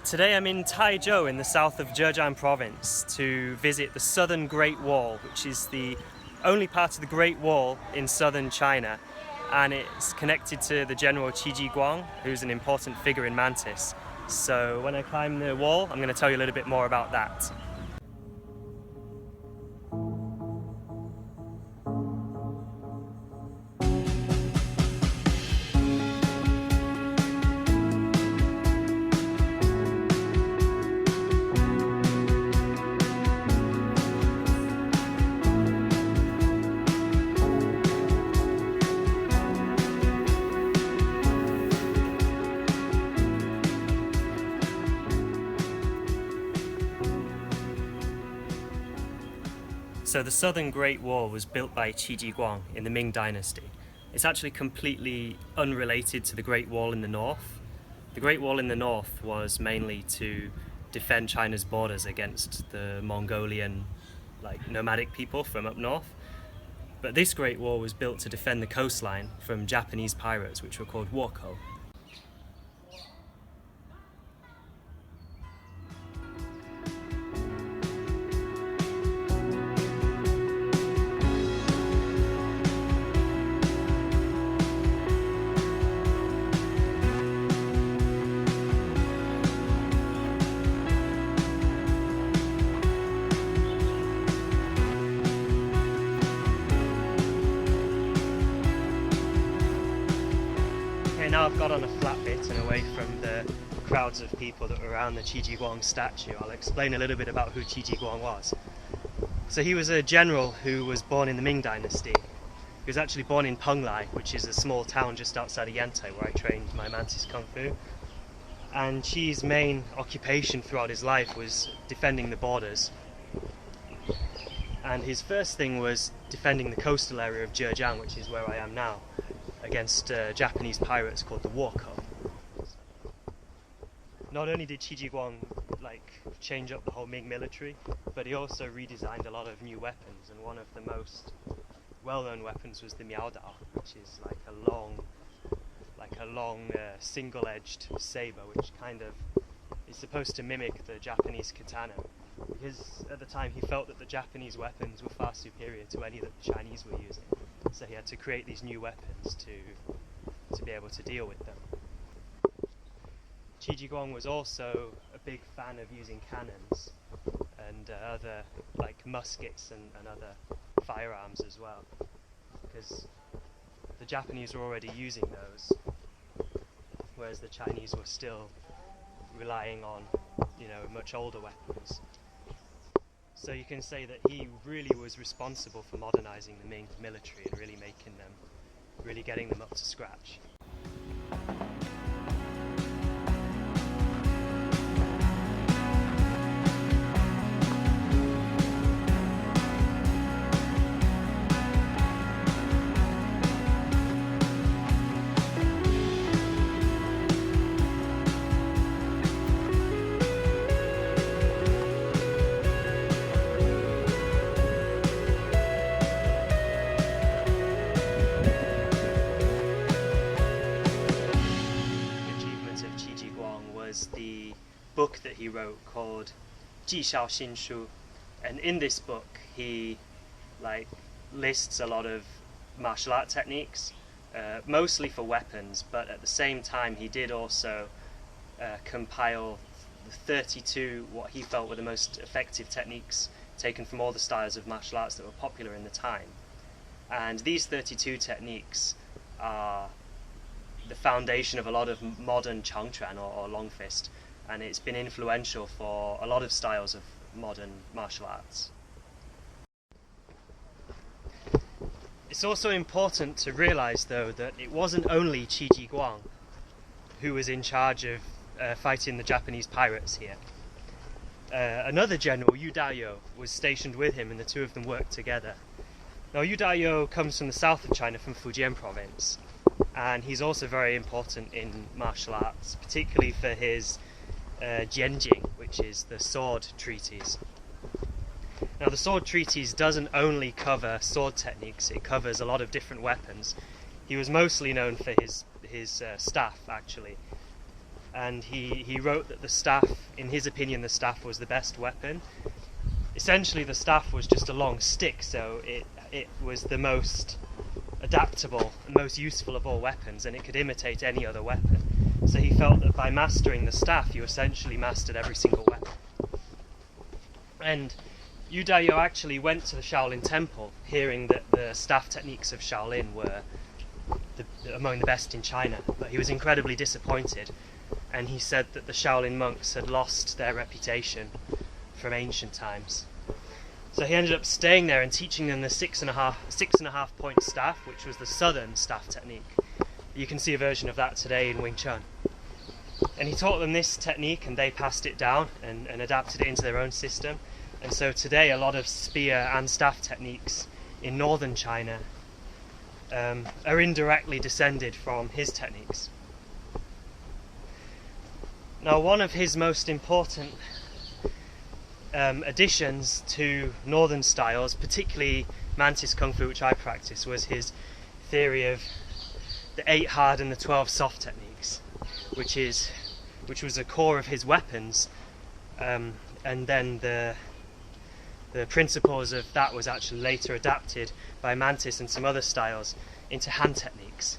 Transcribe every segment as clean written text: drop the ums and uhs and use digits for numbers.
Today I'm in Taizhou in the south of Zhejiang province to visit the southern Great Wall, which is the only part of the Great Wall in southern China, and it's connected to the general Jiguang, who's an important figure in Mantis. So when I climb the wall, I'm going to tell you a little bit more about that. So the southern Great Wall was built by Jiguang in the Ming Dynasty. It's actually completely unrelated to the Great Wall in the north. The Great Wall in the north was mainly to defend China's borders against the Mongolian nomadic people from up north. But this Great Wall was built to defend the coastline from Japanese pirates, which were called wako. Now I've got on a flat bit and away from the crowds of people that were around the Jiguang statue, I'll explain a little bit about who Jiguang was. So he was a general who was born in the Ming Dynasty. He was actually born in Penglai, which is a small town just outside of Yantai where I trained my Mantis Kung Fu. And Qi's main occupation throughout his life was defending the borders. And his first thing was defending the coastal area of Zhejiang, which is where I am now, against Japanese pirates called the wako. Not only did Jiguang change up the whole Ming military, but he also redesigned a lot of new weapons, and one of the most well-known weapons was the miaodao, which is like a long single-edged saber, which kind of is supposed to mimic the Japanese katana, because at the time he felt that the Japanese weapons were far superior to any that the Chinese were using. So he had to create these new weapons to be able to deal with them. Jiguang was also a big fan of using cannons and other muskets and other firearms as well, because the Japanese were already using those, whereas the Chinese were still relying on much older weapons. So you can say that he really was responsible for modernizing the Ming military and really getting them up to scratch. The book that he wrote called Jishao Xinshu, and in this book he lists a lot of martial art techniques, mostly for weapons, but at the same time he did also compile the 32 what he felt were the most effective techniques taken from all the styles of martial arts that were popular in the time. And these 32 techniques are the foundation of a lot of modern Changquan or long fist, and it's been influential for a lot of styles of modern martial arts. It's also important to realize though that it wasn't only Jiguang who was in charge of fighting the Japanese pirates here. Another general, Dayou, was stationed with him, and the two of them worked together. Now Dayou comes from the south of China, from Fujian province, and he's also very important in martial arts, particularly for his Jianjing, which is the sword treatise. Now the sword treatise doesn't only cover sword techniques, it covers a lot of different weapons. He was mostly known for his staff, actually, and he wrote that the staff, in his opinion, the staff was the best weapon. Essentially, the staff was just a long stick, so it was the most adaptable and most useful of all weapons, and it could imitate any other weapon. So he felt that by mastering the staff, you essentially mastered every single weapon. And Dayou actually went to the Shaolin Temple, hearing that the staff techniques of Shaolin were among the best in China, but he was incredibly disappointed, and he said that the Shaolin monks had lost their reputation from ancient times. So he ended up staying there and teaching them the six and a half point staff, which was the southern staff technique. You can see a version of that today in Wing Chun. And he taught them this technique, and they passed it down and adapted it into their own system. And so today a lot of spear and staff techniques in northern China are indirectly descended from his techniques. Now, one of his most important additions to northern styles, particularly Mantis Kung Fu, which I practice, was his theory of the 8 hard and the 12 soft techniques, which was the core of his weapons, and then the principles of that was actually later adapted by Mantis and some other styles into hand techniques.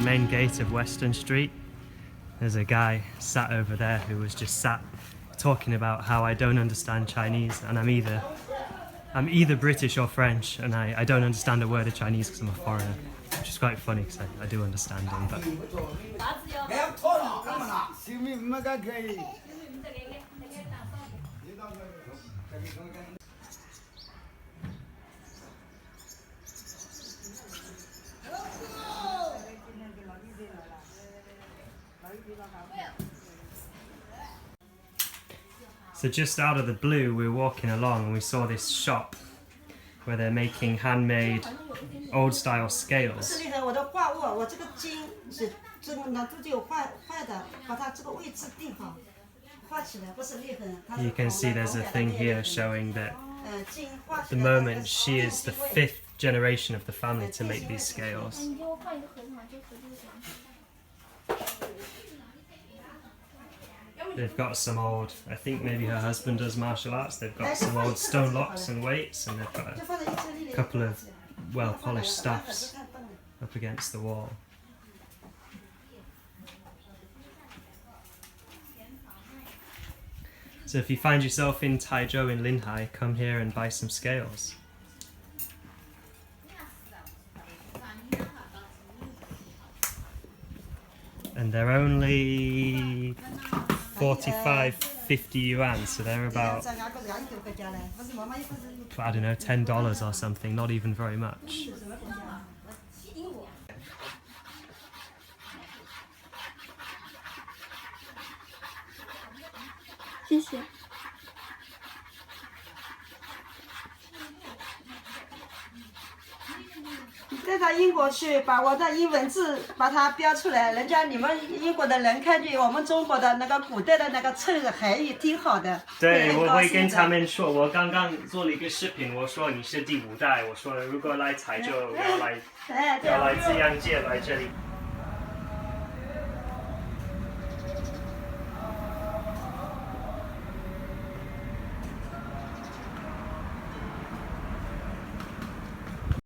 Main gate of Western Street. There's a guy sat over there who was just sat talking about how I don't understand Chinese, and I'm either British or French, and I don't understand a word of Chinese because I'm a foreigner, which is quite funny because I do understand him. But so just out of the blue, we were walking along and we saw this shop where they're making handmade old style scales. You can see there's a thing here showing that at the moment she is the 5th generation of the family to make these scales. They've got some old, I think maybe her husband does martial arts, they've got some old stone locks and weights, and they've got a couple of well polished staffs up against the wall. So if you find yourself in Taizhou in Linhai, come here and buy some scales. And they're only 45, 50 yuan, so they're about, I don't know, $10 or something, not even very much. 带到英国去，把我的英文字把它标出来，人家你们英国的人看见我们中国的那个古代的那个称韩语挺好的。对，我会跟他们说，我刚刚做了一个视频，我说你是第5代，我说如果来台州要来自阳街来这里。